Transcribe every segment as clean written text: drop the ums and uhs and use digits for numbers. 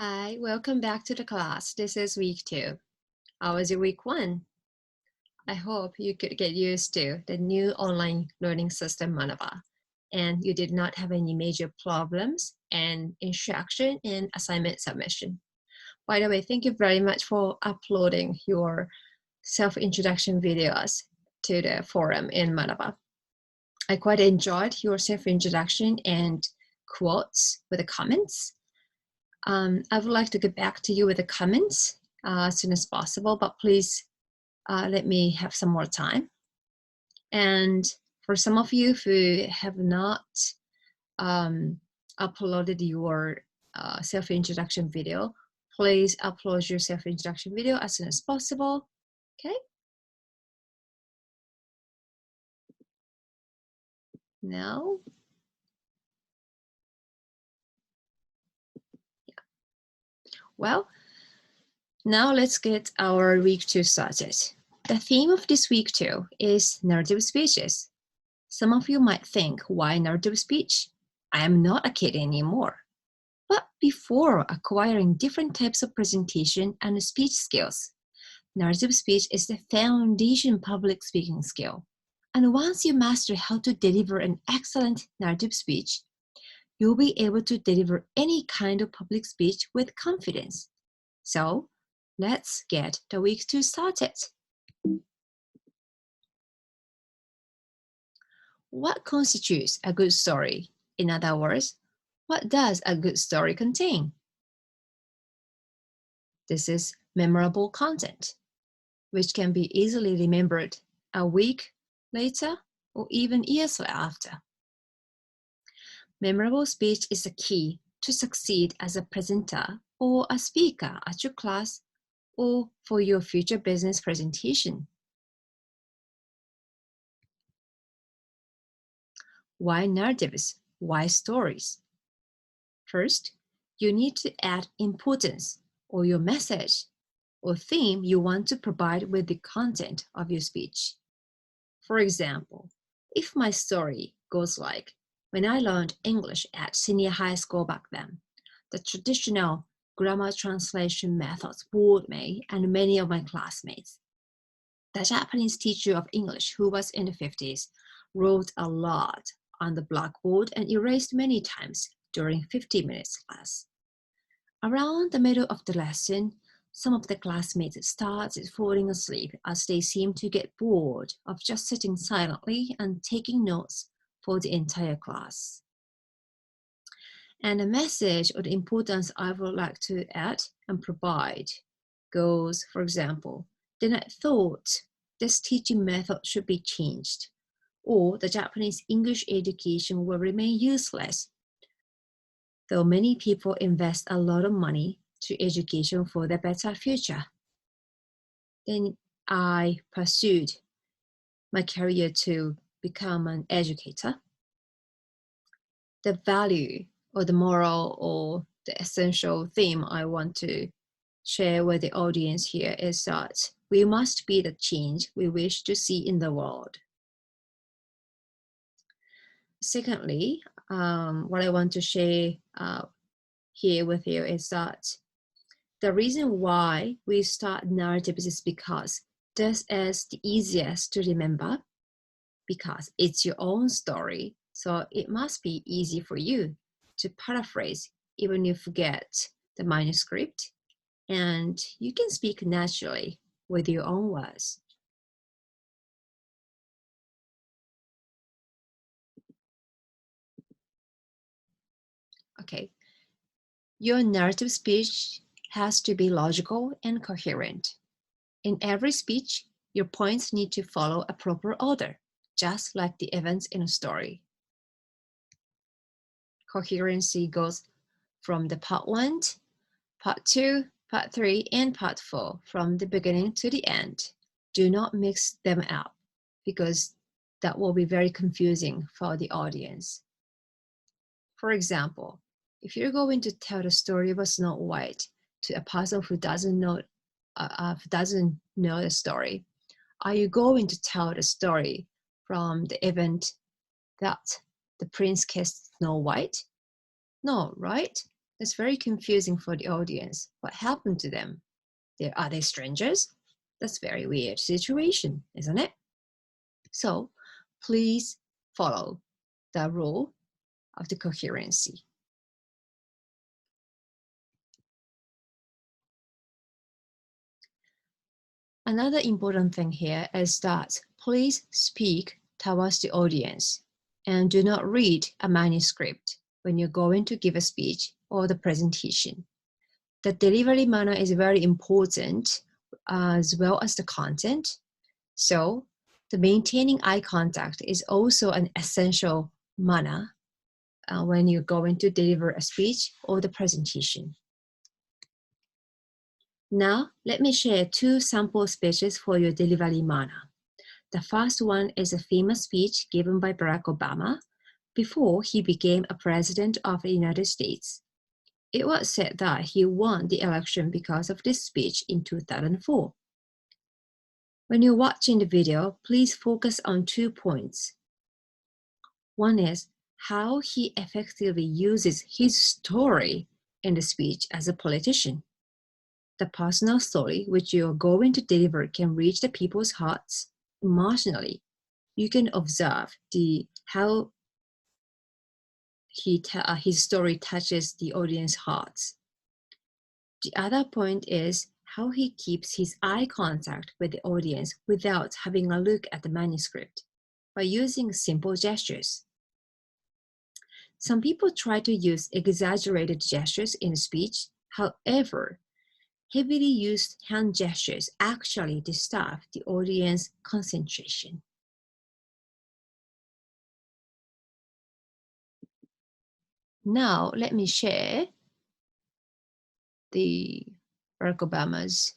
Hi, welcome back to the class. This is week 2. How was your week 1? I hope you could get used to the new online learning system Manava and you did not have any major problems and instruction and assignment submission. By the way, thank you very much for uploading your self-introduction videos to the forum in Manava. I quite enjoyed your self-introduction and quotes with the comments. I would like to get back to you with the comments as soon as possible, but please let me have some more time. And for some of you who have not uploaded your self-introduction video, please upload your self-introduction video as soon as possible, okay? Now, well, now let's get our week 2 started. The theme of this week 2 is narrative speeches. Some of you might think, why narrative speech? I am not a kid anymore. But before acquiring different types of presentation and speech skills, narrative speech is the foundation public speaking skill. And once you master how to deliver an excellent narrative speech, you'll be able to deliver any kind of public speech with confidence. So let's get the week 2 started. What constitutes a good story? In other words, what does a good story contain? This is memorable content, which can be easily remembered a week later or even years after. Memorable speech is the key to succeed as a presenter or a speaker at your class or for your future business presentation. Why narratives? Why stories? First, you need to add importance or your message or theme you want to provide with the content of your speech. For example, if my story goes like, when I learned English at senior high school back then, the traditional grammar translation methods bored me and many of my classmates. The Japanese teacher of English, who was in the 50s, wrote a lot on the blackboard and erased many times during 50 minutes class. Around the middle of the lesson, some of the classmates started falling asleep as they seemed to get bored of just sitting silently and taking notes for the entire class. And the message or the importance I would like to add and provide goes, for example, then I thought this teaching method should be changed, or the Japanese English education will remain useless, though many people invest a lot of money to education for their better future. Then I pursued my career to become an educator. The value or the moral or the essential theme I want to share with the audience here is that we must be the change we wish to see in the world. Secondly, what I want to share here with you is that the reason why we start narratives is because this is the easiest to remember, because it's your own story, so it must be easy for you to paraphrase even if you forget the manuscript, and you can speak naturally with your own words. Okay, your narrative speech has to be logical and coherent. In every speech, your points need to follow a proper order, just like the events in a story. Coherency goes from the part 1, part 2, part 3, and part 4, from the beginning to the end. Do not mix them up because that will be very confusing for the audience. For example, if you're going to tell the story of Snow White to a person who doesn't know the story, are you going to tell the story from the event that the prince kissed Snow White? No, right? That's very confusing for the audience. What happened to them? Are they strangers? That's a very weird situation, isn't it? So please follow the rule of the coherency. Another important thing here is that please speak towards the audience and do not read a manuscript when you're going to give a speech or the presentation. The delivery manner is very important as well as the content. So the maintaining eye contact is also an essential manner when you're going to deliver a speech or the presentation. Now, let me share 2 sample speeches for your delivery manner. The first one is a famous speech given by Barack Obama before he became a president of the United States. It was said that he won the election because of this speech in 2004. When you're watching the video, please focus on 2 points. One is how he effectively uses his story in the speech as a politician. The personal story which you're going to deliver can reach the people's hearts emotionally. You can observe how his story touches the audience's hearts. The other point is how he keeps his eye contact with the audience without having a look at the manuscript by using simple gestures. Some people try to use exaggerated gestures in speech. However, heavily used hand gestures actually disturb the audience concentration. Now, let me share the Barack Obama's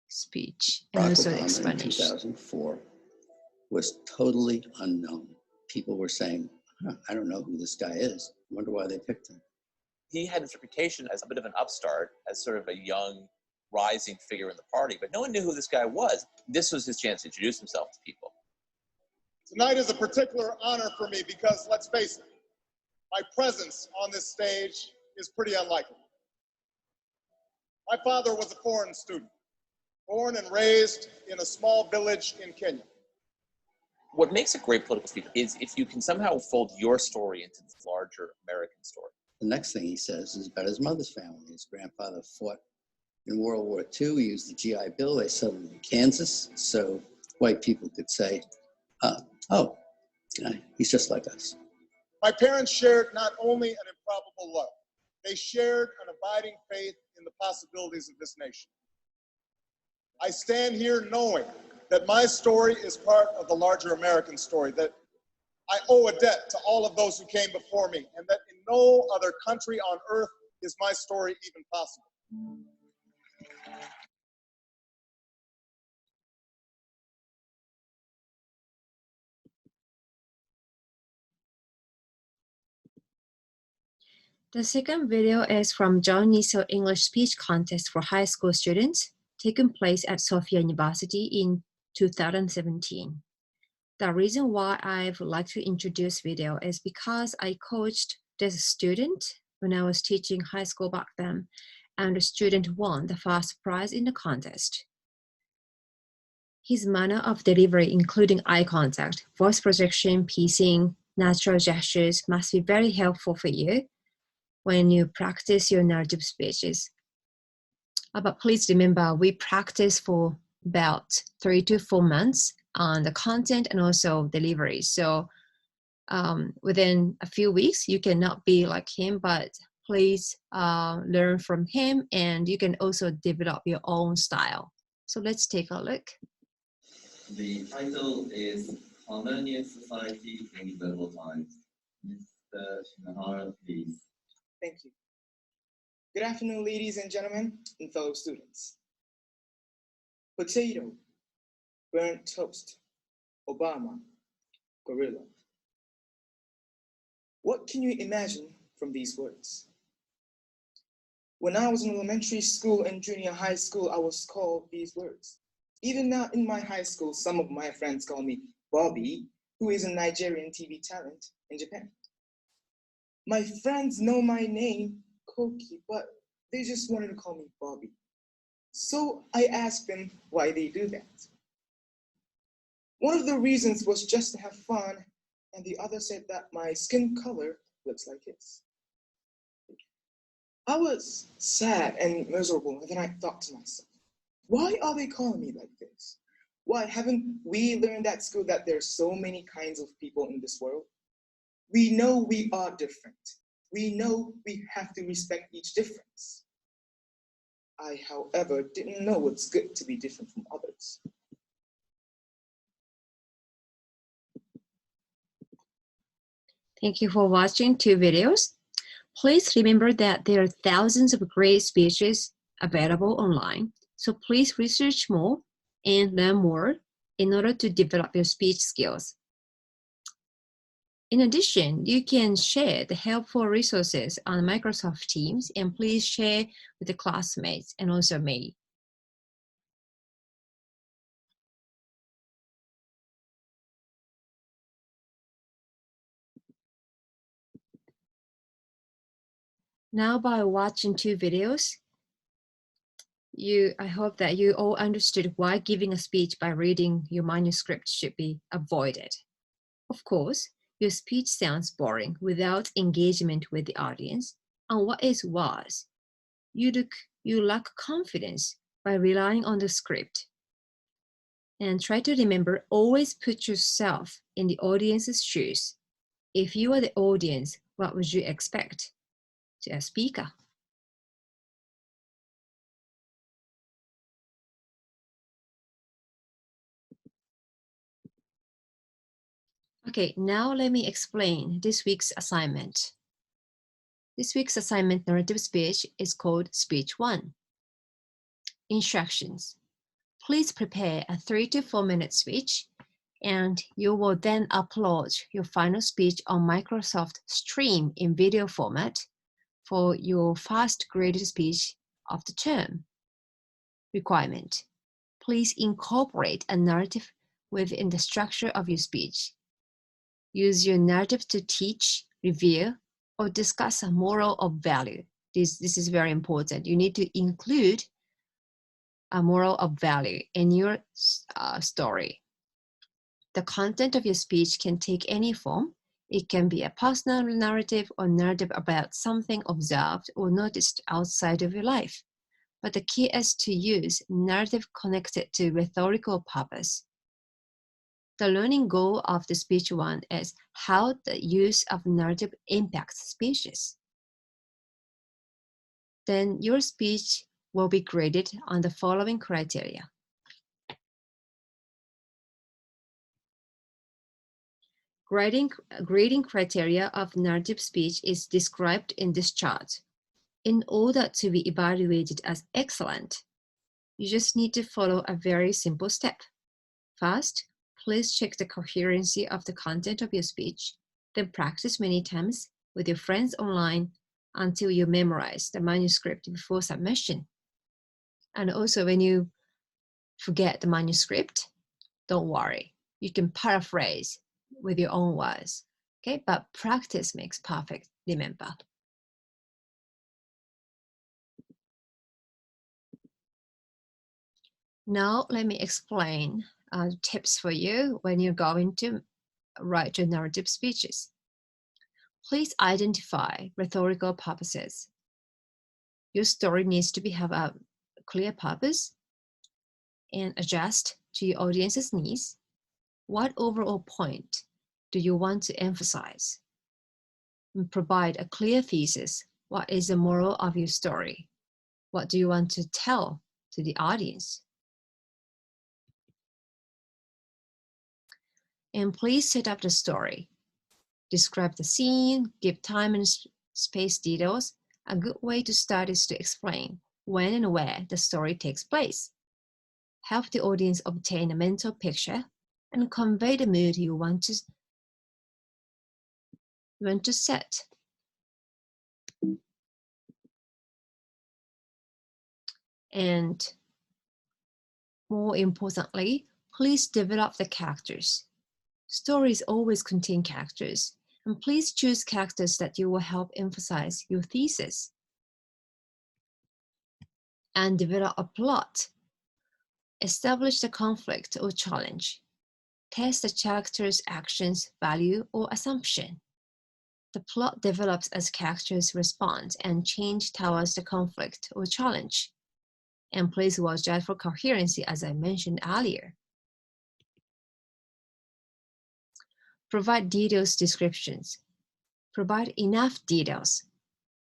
speech and also the explanation. In 2004 was totally unknown. People were saying, I don't know who this guy is. I wonder why they picked him. He had this reputation as a bit of an upstart, as sort of a young, rising figure in the party, but no one knew who this guy was. This was his chance to introduce himself to people. Tonight is a particular honor for me because, let's face it, my presence on this stage is pretty unlikely. My father was a foreign student, born and raised in a small village in Kenya. What makes a great political speaker is if you can somehow fold your story into this larger American story. The next thing he says is about his mother's family. His grandfather fought in World War II. He used the GI Bill. They settled in Kansas, so white people could say, oh, he's just like us. My parents shared not only an improbable love, they shared an abiding faith in the possibilities of this nation. I stand here knowing that my story is part of the larger American story, that I owe a debt to all of those who came before me, and that in no other country on earth is my story even possible. The second video is from John Niso English Speech Contest for high school students, taken place at Sophia University in 2017. The reason why I would like to introduce video is because I coached this student when I was teaching high school back then, and the student won the first prize in the contest. His manner of delivery, including eye contact, voice projection, pacing, natural gestures, must be very helpful for you when you practice your narrative speeches. But please remember, we practice for about 3 to 4 months on the content and also delivery. So within a few weeks, you cannot be like him, but please learn from him, and you can also develop your own style. So let's take a look. The title is Harmonious Society in Global Times. Mr. Shinohara, please. Thank you. Good afternoon, ladies and gentlemen, and fellow students. Potato, burnt toast, Obama, gorilla. What can you imagine from these words? When I was in elementary school and junior high school, I was called these words. Even now in my high school, some of my friends call me Bobby, who is a Nigerian TV talent in Japan. My friends know my name, Koki, but they just wanted to call me Bobby. So I asked them why they do that. One of the reasons was just to have fun, and the other said that my skin color looks like his. I was sad and miserable, and then I thought to myself, why are they calling me like this? Why haven't we learned at school that there's so many kinds of people in this world? We know we are different. We know we have to respect each difference. I, however, didn't know it's good to be different from others. Thank you for watching 2 videos. Please remember that there are thousands of great speeches available online, so please research more and learn more in order to develop your speech skills. In addition, you can share the helpful resources on Microsoft Teams, and please share with the classmates and also me. Now, by watching 2 videos, I hope that you all understood why giving a speech by reading your manuscript should be avoided. Of course, your speech sounds boring without engagement with the audience, and what is worse, you lack confidence by relying on the script. And try to remember, always put yourself in the audience's shoes. If you are the audience, what would you expect to a speaker? Okay, now let me explain this week's assignment. This week's assignment narrative speech is called Speech 1. Instructions. Please prepare a 3 to 4 minute speech, and you will then upload your final speech on Microsoft Stream in video format for your first graded speech of the term. Requirement. Please incorporate a narrative within the structure of your speech. Use your narrative to teach, review, or discuss a moral of value. This is very important. You need to include a moral of value in your story. The content of your speech can take any form. It can be a personal narrative or narrative about something observed or noticed outside of your life. But the key is to use narrative connected to rhetorical purpose. The learning goal of the speech 1 is how the use of narrative impacts speeches. Then your speech will be graded on the following criteria. Grading criteria of narrative speech is described in this chart. In order to be evaluated as excellent, you just need to follow a very simple step. First, please check the coherency of the content of your speech, then practice many times with your friends online until you memorize the manuscript before submission. And also, when you forget the manuscript, don't worry. You can paraphrase with your own words, okay? But practice makes perfect, remember. Now, let me explain tips for you when you're going to write your narrative speeches. Please identify rhetorical purposes. Your story needs to have a clear purpose and adjust to your audience's needs. What overall point do you want to emphasize? And provide a clear thesis. What is the moral of your story? What do you want to tell to the audience? And please set up the story. Describe the scene, give time and space details. A good way to start is to explain when and where the story takes place. Help the audience obtain a mental picture and convey the mood you want to set. And more importantly, please develop the characters. Stories always contain characters, and please choose characters that you will help emphasize your thesis. and develop a plot. Establish the conflict or challenge. Test the character's actions, value, or assumption. The plot develops as characters respond and change towards the conflict or challenge. And please watch out for coherency, as I mentioned earlier. Provide detailed descriptions. Provide enough details.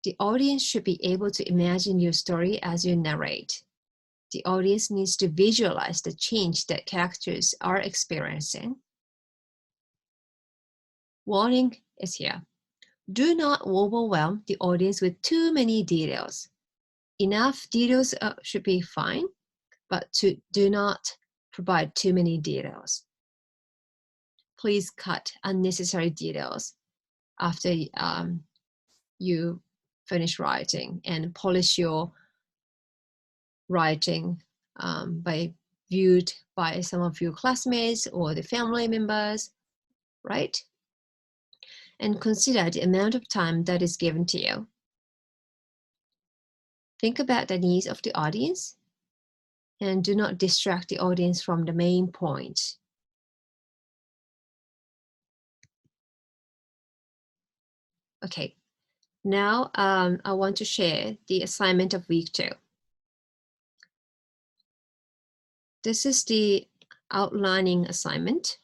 The audience should be able to imagine your story as you narrate. The audience needs to visualize the change that characters are experiencing. Warning is here. Do not overwhelm the audience with too many details. Enough details should be fine, but do not provide too many details. Please cut unnecessary details after you finish writing, and polish your writing by viewed by some of your classmates or the family members, right? And consider the amount of time that is given to you. Think about the needs of the audience and do not distract the audience from the main point. Okay, now I want to share the assignment of week 2. This is the outlining assignment.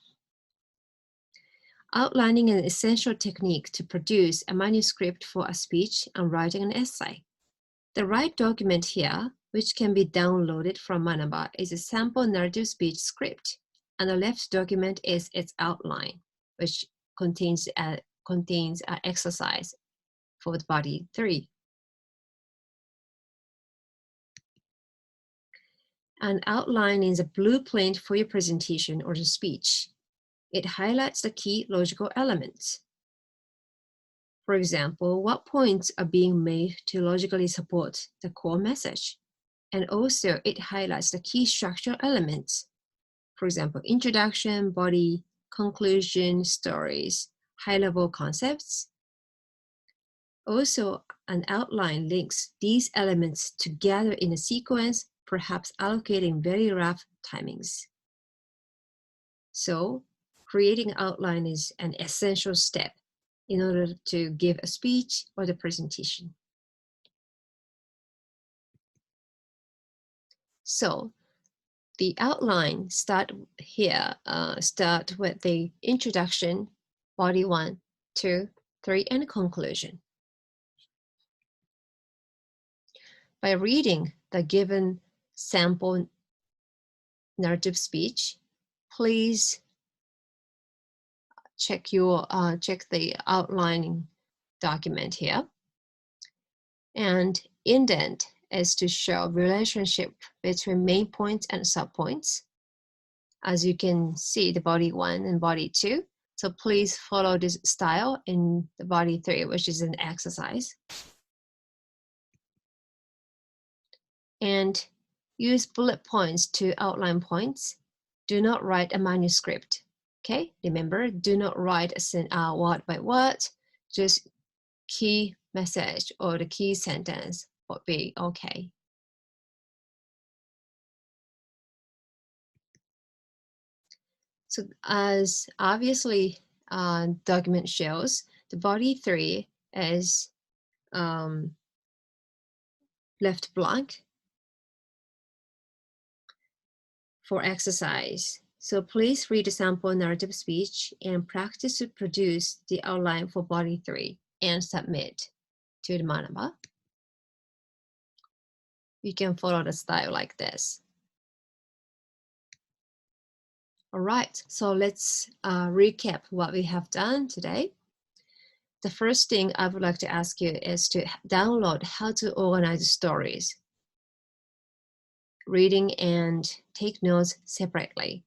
Outlining an essential technique to produce a manuscript for a speech and writing an essay. The right document here, which can be downloaded from Manaba, is a sample narrative speech script, and the left document is its outline, which contains an exercise for the body 3. An outline is a blueprint for your presentation or the speech. It highlights the key logical elements. For example, what points are being made to logically support the core message? And also, it highlights the key structural elements. For example, introduction, body, conclusion, stories, high-level concepts. Also, an outline links these elements together in a sequence, perhaps allocating very rough timings. So, creating an outline is an essential step in order to give a speech or the presentation. So, the outline start with the introduction, body 1, 2, 3, and conclusion. By reading the given sample narrative speech, please check the outlining document here. And indent is to show relationship between main points and subpoints. As you can see, the body 1 and body 2. So please follow this style in the body 3, which is an exercise. And use bullet points to outline points. Do not write a manuscript. Okay, remember, do not write a word by word, just key message or the key sentence would be okay. So as obviously document shows, the body 3 is left blank for exercise. So please read the sample narrative speech and practice to produce the outline for body 3 and submit to the Manaba. You can follow the style like this. All right, so let's recap what we have done today. The first thing I would like to ask you is to download how to organize stories, reading and take notes separately.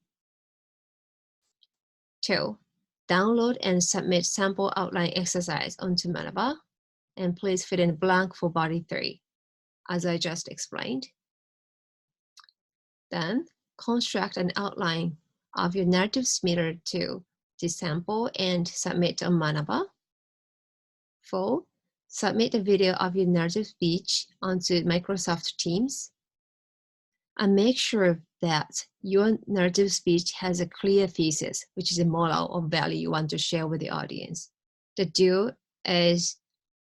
2, download and submit sample outline exercise onto Manaba, and please fill in blank for body 3, as I just explained. Then construct an outline of your narrative similar to the sample and submit on Manaba. 4, submit a video of your narrative speech onto Microsoft Teams And make sure that your narrative speech has a clear thesis, which is a moral or value you want to share with the audience. The due is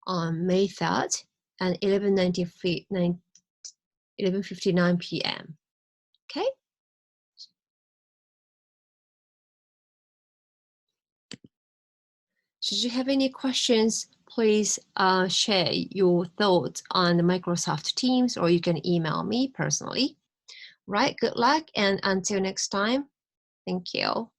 on May 3rd at 11:59 p.m. Okay? Should you have any questions, please share your thoughts on the Microsoft Teams, or you can email me personally. Right, good luck, and until next time, thank you.